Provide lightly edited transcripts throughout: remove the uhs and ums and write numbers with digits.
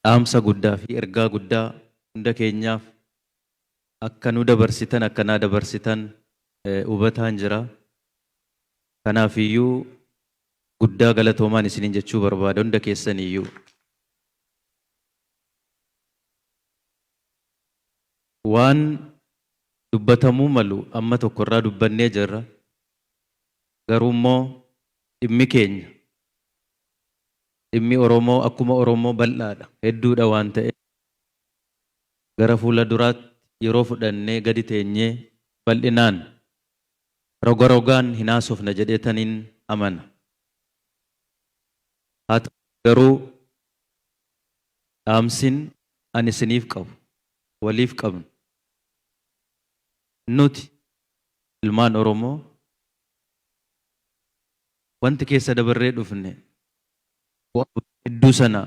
dhaamsa guddaa fi ergaa guddaa hunda keenyaaf akka nu dabarsitan akka naa dabarsitan hubataan jira. Kanaaf iyyuu guddaa galatoomaan isiniin jechuu barbaada hunda keessan iyyuu. Waan dubbatamuu malu amma tokkorraa dubbannee jirra. Garuu immoo dhimmi keenya dhimmi Oromoo akkuma Oromoo bal'aadha, hedduudha waan ta'eef gara fuula duraatti yeroo fudhannee gadi teenyee bal'inaan roga rogaan hin haasofna jedheetaniin amana. Haa ta'u garuu dhaamsin ani isiniif qabu waliif qabnu nuti ilmaan Oromoo wanti keessa dabarree dhufne hedduu sana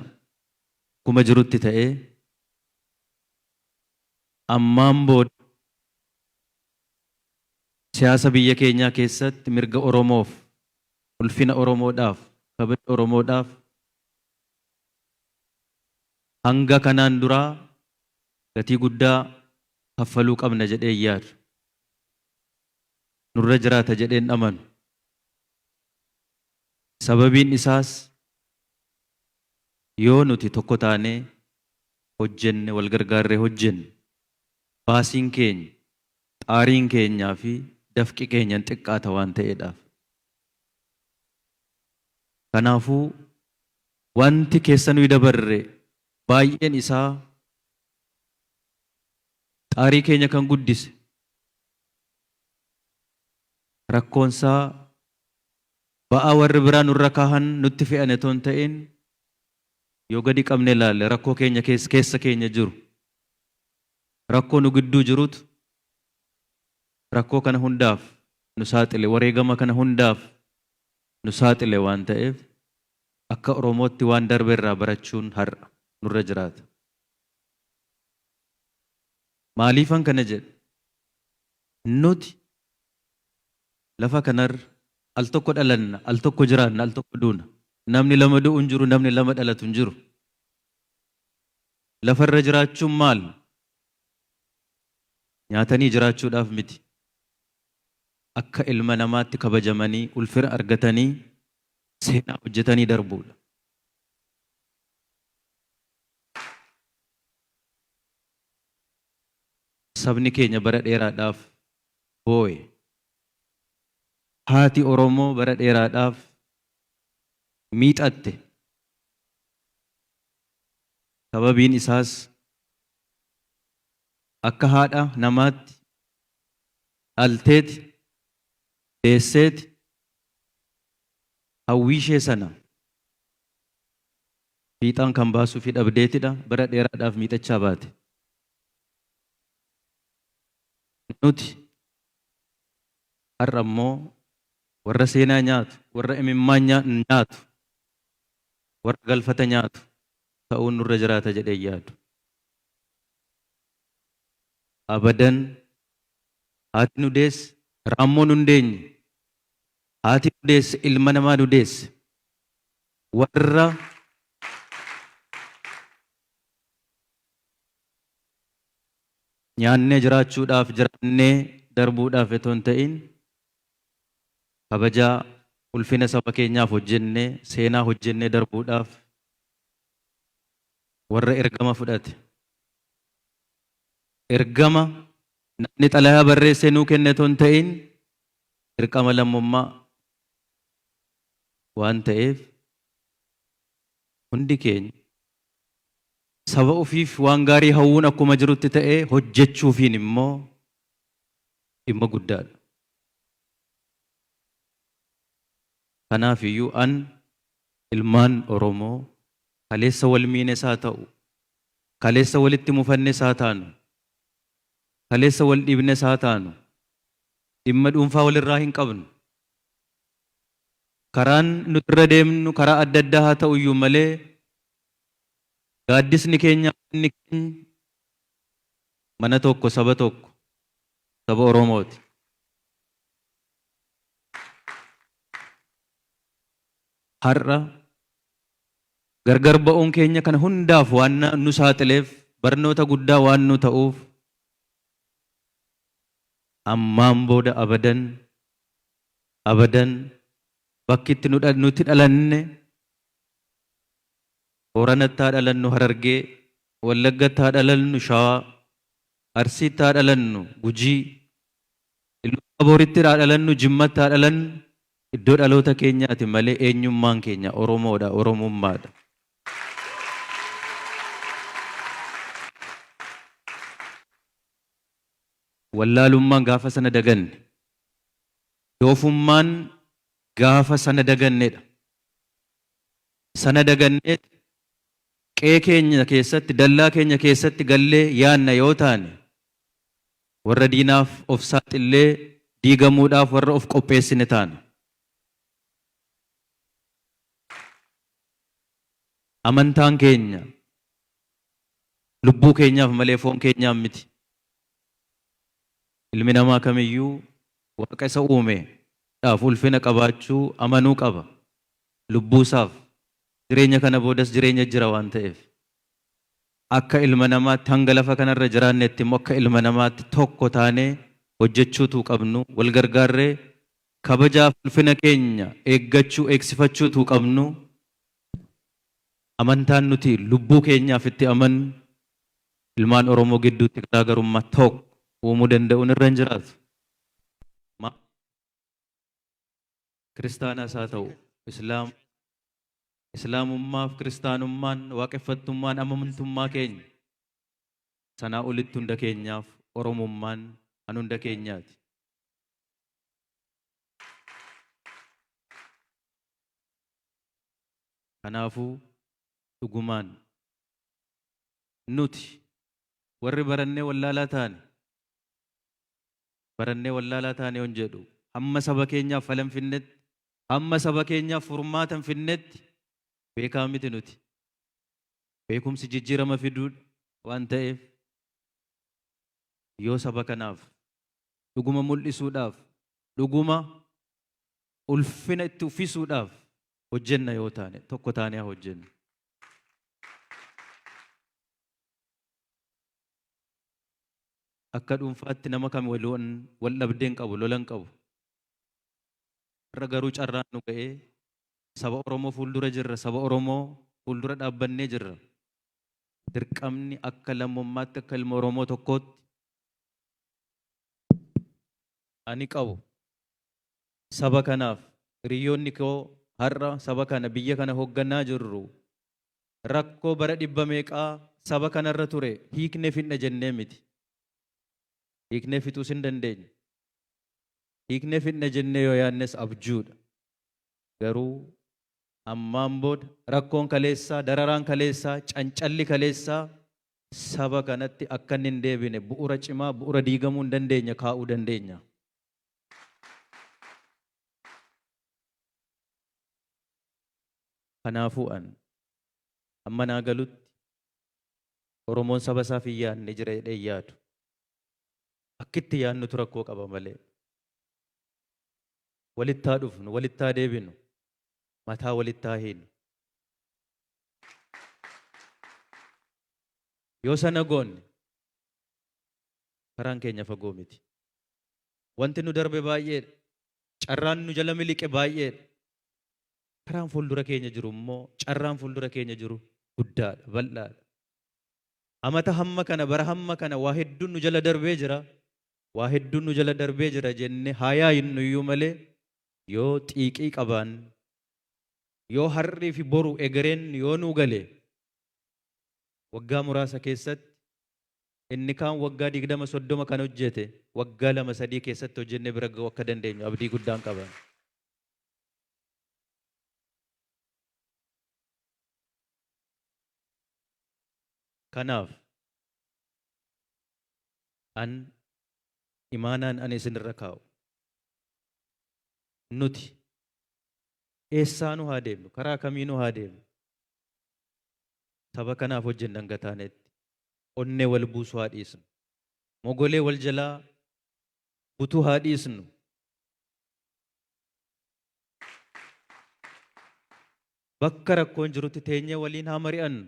kuma jirutti ta'ee ammaan booda siyaasa biyya keenyaa keessatti mirga Oromoof, ulfina Oromoodhaaf, kabaja Oromoodhaaf hanga kanaan duraa gatii guddaa kaffaluu qabna jedhee yaadu. Nurra jiraata jedheen amanu. Sababiin isaas yoo nuti tokko taanee hojjenne wal gargaarree hojjenne baasiin keenya, xaariin keenyaa fi dafqi keenyan xiqqaata waan ta'eedhaaf. Kanaafuu wanti keessa nuyi dabarre baay'een isaa xaarii keenya kan guddise, rakkoonsaa ba'aa warri biraa nurra kaahan nutti fe'ane toon ta'in yoo gadi qabne ilaalle rakkoo keenya keessa keenya jiru, rakkoo nu gidduu jirutu rakkoo kana hundaaf nu saaxile, wareegama kana hundaaf nu saaxile waan ta'eef akka Oromootti waan darbe irraa barachuun har'a nurra jiraata. Maaliifan kana jedhe? Nuti lafa kanarra al tokko dhalanna, al tokko jiraanna, al tokko duuna. Namni lama du'u hin jiru, namni lama dhalatu hin jiru. Lafarra jiraachuun maal? Nyaatanii jiraachuudhaaf miti. Akka ilma namaatti kabajamanii, ulfina argatanii, seenaa hojjetanii darbuudha. Sabni keenya bara dheeraadhaaf boo'e. Haati Oromoo bara dheeraadhaaf miixatte. Sababiin isaas akka haadha namaatti dhalteeti, deesseeti, hawwii ishee sana fiixaan kan baasuu fi dhabdeetidha. Bara dheeraadhaaf miixachaa baate. Nuti har'a immoo warra seenaa nyaatu, warra imimmaan nyaatu, warra galfata nyaatu ta'uun nurra jiraata jedhee yaadu. Abadan haati nu deesse, raammoo nu hin deenye, haati nu deesse, ilma namaa nu deesse, warra nyaannee jiraachuudhaaf, jiraannee darbuudhaaf otoo hin ta'in kabajaa ulfina saba keenyaaf hojjennee, seenaa hojjennee darbuudhaaf warra ergama fudhate. Ergama namni xalayaa barreessee nuu kenne otoo hin ta'in dirqama lammummaa waan ta'eef hundi keenya saba ofiif waan gaarii hawwuun akkuma jirutti ta'ee hojjechuufiin immoo dhimma guddaadha. Kanaaf iyyuu an ilmaan Oromoo kaleessa wal miines haa ta'u, kaleessa walitti mufannes haa taanu, kaleessa wal dhiibnes haa taanu, dhimma dhuunfaa walirraa hin qabnu. Karaan nuti irra deemnu karaa adda addaa haa ta'u iyyuu malee gaaddisni keenya inni keenya mana tokko, saba tokko, saba Oromooti. Har'a gargar ba'uun keenya kana hundaaf waan nu saaxileef barnoota guddaa waan nu ta'uuf ammaan booda abadan bakki itti nuti dhalanne Booranatti haa dhalannu Harargee, Wallaggatti haa dhalannu Shawaa, Arsiitti haa dhalannu Gujii, Iluu Abooritti haa dhalannu Jimmatti haa dhalannu iddoo dhaloota keenyaati malee eenyummaan keenya Oromoodha, Oromummaadha. Wallaalummaan gaafa sana daganne, doofummaan gaafa sana dagannedha. Sana daganneet qe'ee keenya keessatti, dallaa keenya keessatti gallee yaanna yoo taane, warra diinaaf of saaxillee diigamuudhaaf warra of qopheessine taana. Amantaan keenya lubbuu keenyaaf malee foon keenyaaf miti. Ilmi namaa kamiyyuu Waaqa isa uumeedhaaf ulfina qabaachuu amanuu qaba. Lubbuusaaf jireenya kana boodas jireenya jira waan ta'eef. Akka ilma namaatti hanga lafa kanarra jiraannetti immoo akka ilma namaatti tokko taanee hojjechuutu qabnu, wal gargaarree kabajaaf ulfina keenya eegsifachuutu qabnu. Amantaan nuti lubbuu keenyaaf itti amannu ilmaan Oromoo gidduutti garaagarummaa tokko uumuu danda'uun irra hin jiraatu. Kiristaanas haa ta'u Islaamummaaf kiristaanummaan waaqeffattummaan amantummaa keenya sanaa olitti hunda keenyaaf Oromummaan an hunda keenyaati. Kanaafuu dhugumaan nuti warri barannee wallaalaa taane yoon jedhu hamma saba keenyaaf falan finnetti, hamma saba keenyaaf furmaatan finnetti beekaa miti nuti. Beekumsi jijjiirama fiduu waan ta'eef yoo saba kanaaf dhuguma mul'isuudhaaf, dhuguma ulfina itti uffisuudhaaf hojjenna yoo taane tokko taanee haa hojjennu. Akka dhuunfaatti nama kam wal dhabdeen qabu, lolan qabu. Irra garuu carraan nu ga'ee saba Oromoo fuuldura jirra, saba Oromoo fuuldura dhaabbannee jirra. Dirqamni akka lammummaatti akka ilma Oromoo tokkootti ani qabu saba kanaaf hiriyoonni koo har'a saba kana biyya kana hoogganaa jirru rakkoo bara 100 meeqaa saba kanarra ture hiiknee fidna jennee miti. Hiiknee fixuus hin dandeenye. Hiiknee fidna jennee yoo yaannes abjuudha. Garuu ammaan booda rakkoon kaleessaa, dararaan kaleessaa, cancalli kaleessaa saba kanatti akka inni hin deebine bu'uura cimaa, bu'uura diigamuu hin dandeenya kaa'uu dandeenya. Kanaafuu amma naa galutti Oromoon saba isaaf hin yaadne jira jedhee yaadu. Akkitti yaadnutu rakkoo qaba malee. Walitti haa dhufnu, walitti haa deebinu, mataa walitti haa hiinu. Yoo sana goonne karaan keenya fagoo miti. Wanti nu darbe baay'eedha. Carraan nu jala miliqe baay'eedha. Karaan fuuldura keenya jiru immoo carraan fuuldura keenya jiru guddaadha, bal'aadha. Amata hamma kana, bara hamma kana waa hedduun nu jala darbee jira. Waa hedduun nu jala darbee jira jenne haa yaadnu iyyuu malee yoo xiiqii qabaan, yoo harrii fi boru egereen yoo nuu gale waggaa muraasa keessatti inni kaan waggaa 20-30 kan hojjete waggaa 2-3 keessatti hojjennee bira ga'uu akka dandeenyu abdii guddaan qaban. Kanaaf imaanaan ani isinirra kaa'u. Nuti eessaanu haa deemnu, karaa kamiinu haa deemnu. Saba kanaaf hojjenna hanga taanetti onnee wal buusuu haa dhiisnu. Mogolee wal jalaa butuu haa dhiisnu. bakka rakkoon jirutti teenyee waliin haa mari'annu.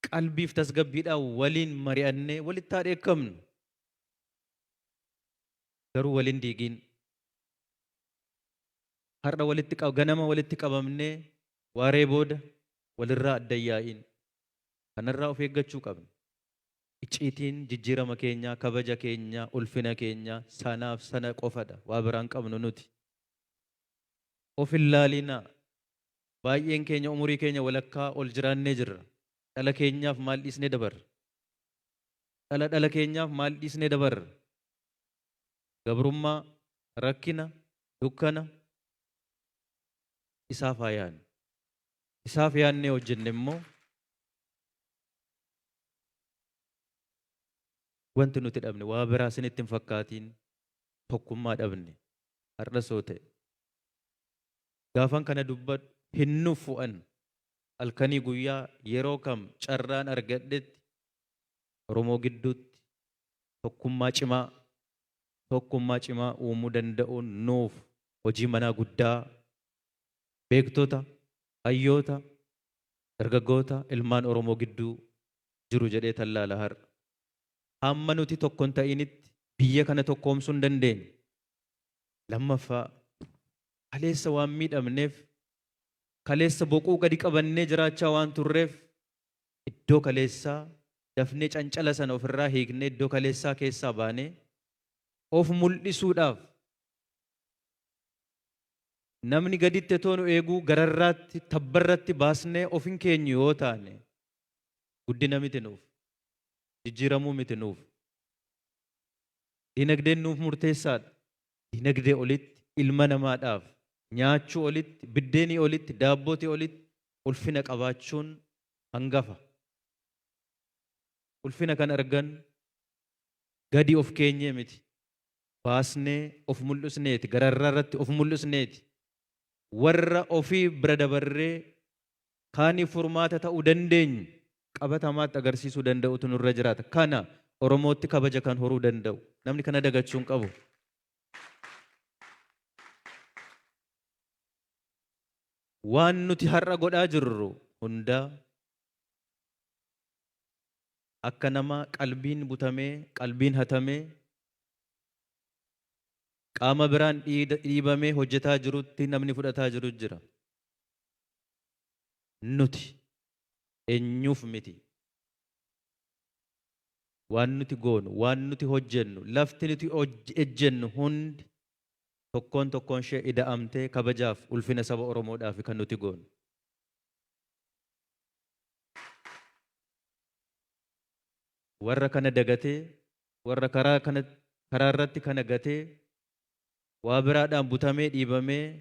Qalbiif tasgabbiidhaan waliin mari'annee walitti haa dheekkamnu. Garuu waliin diigin. Har'a ganama walitti qabamnee waaree booda walirraa adda yaa'in. Kanarraa of eeggachuu qabna. Icciitiin jijjiirama keenyaa, kabaja keenyaa, ulfina keenyaa sanaaf sana qofadha. Waa biraan qabnu nuti. Of hin laalinaa. Baay'een keenya umurii keenya walakkaa ol jiraannee jirra. Dhala keenyaaf maal dhiisnee dabarra? Dhala keenyaaf maal dhiisnee dabarra? Gabrummaa, rakkina, dukkana isaaf haa yaadnu. Isaaf yaadnee hojjenne immoo wanti nuti dhabne waa biraa isinitti hin fakkaatiin tokkummaa dhabne har'a soo ta'e. Gaafan kana dubbadhu hin nuffu'an halkanii guyyaa yeroo kam carraan argadhetti Oromoo gidduutti tokkummaa cimaa uumuu danda'uun nuuf hojii manaa guddaa beektota, hayyoota, dargaggoota, ilmaan Oromoo gidduu jiru jedhee tallaala har'a. Hamma nuti tokko hin ta'initti biyya kana tokkoomsuu hin dandeenye. Lammaffaa kaleessa waan miidhamneef, kaleessa boquu gadi qabannee jiraachaa waan turreef, iddoo kaleessaa dafnee cancala sana ofirraa hiiknee iddoo kaleessaa keessaa baanee of mul'isuudhaaf namni gaditti toonu eeguu gararraatti tabbarratti baasnee of hin keenyu yoo taane guddina miti nuuf, jijjiiramuu miti nuuf. Dinagdeen nuuf murteessaadha. Dinagdee olitti ilma namaadhaaf nyaachuu olitti, biddeenii olitti, daabbootii olitti ulfina qabaachuun hangafa. Ulfina kan argan gadi of keenyee miti. Baasnee of mul'isneeti, gararraa irratti of mul'isneeti. Warra ofii bira dabarree kaanii furmaata ta'uu dandeenyu qabatamaatti agarsiisuu danda'utu nurra jiraata. Kana Oromootti kabaja kan horuu danda'u. Namni kana dagachuu hin qabu. Waan nuti har'a godhaa jirru hundaa akka nama qalbiin butamee, qalbiin hatamee, qaama biraan dhiibamee hojjetaa jirutti namni fudhataa jiru jira. Nuti eenyuuf miti. Waan nuti goonu, waan nuti hojjennu, lafti nuti ejjennu hundi tokkoon ishee ida'amtee kabajaaf ulfina saba Oromoodhaaf kan nuti goonu. Warra kana dagatee, warra karaa irratti kana gatee, waa biraadhaan butamee dhiibamee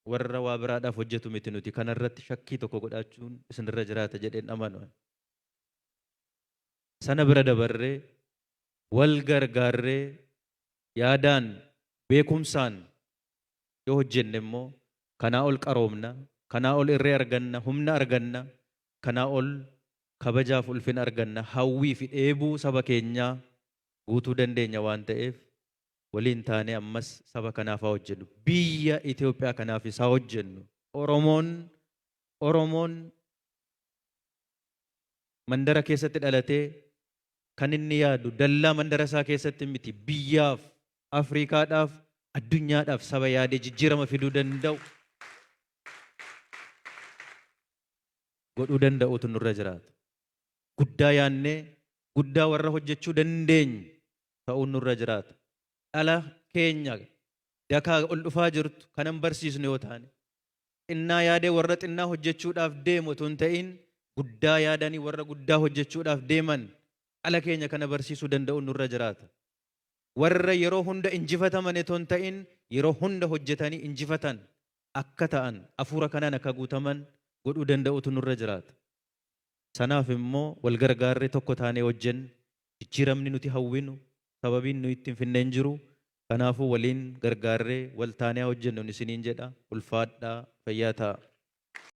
warra waa biraadhaaf hojjetu miti nuti. Kana irratti shakkii tokko godhachuun isinirra jiraata jedheen amanu. Sana bira dabarree wal gargaarree yaadaan beekumsaan yoo hojjenne immoo kanaa ol qaroomna, kanaa ol irree arganna, humna arganna, kanaa ol kabajaaf ulfina arganna, hawwii fi dheebuu saba keenyaa guutuu dandeenya waan ta'eef waliin taanee ammas saba kanaaf haa hojjennu. Biyya Itoophiyaa kanaaf haa hojjennu. Oromoon mandara keessatti dhalatee kan inni yaadu dallaa mandara isaa keessatti miti. Biyyaaf, Afriikaadhaaf, addunyaadhaaf saba yaadee jijjiirama fiduu danda'u godhuu danda'utu nurra jiraata. Guddaa yaannee guddaa warra hojjechuu dandeenyu ta'uun nurra jiraata. Dhala keenya dakaa ol dhufaa jirtu kanan barsiisnu yoo taane xinnaa yaadee warra xinnaa hojjechuudhaaf deemu otoo hin ta'in guddaa yaadanii warra guddaa hojjechuudhaaf deeman dhala keenya kana barsiisuu danda'uun nurra jiraata. Warra yeroo hunda injifataman otoo hin ta'in yeroo hunda hojjetanii injifatan akka ta'an hafuura kanaan akka guutaman godhuu danda'utu nurra jiraata. Sanaaf immoo wal gargaarree tokko taanee hojjennu jijjiiramni nuti hawwinu sababiin nuyi ittiin finneen jiru. Kanaafuu waliin gargaarree wal taanee hojjennu isiniin jedha. Ulfaadhaa, fayyaa ta'a.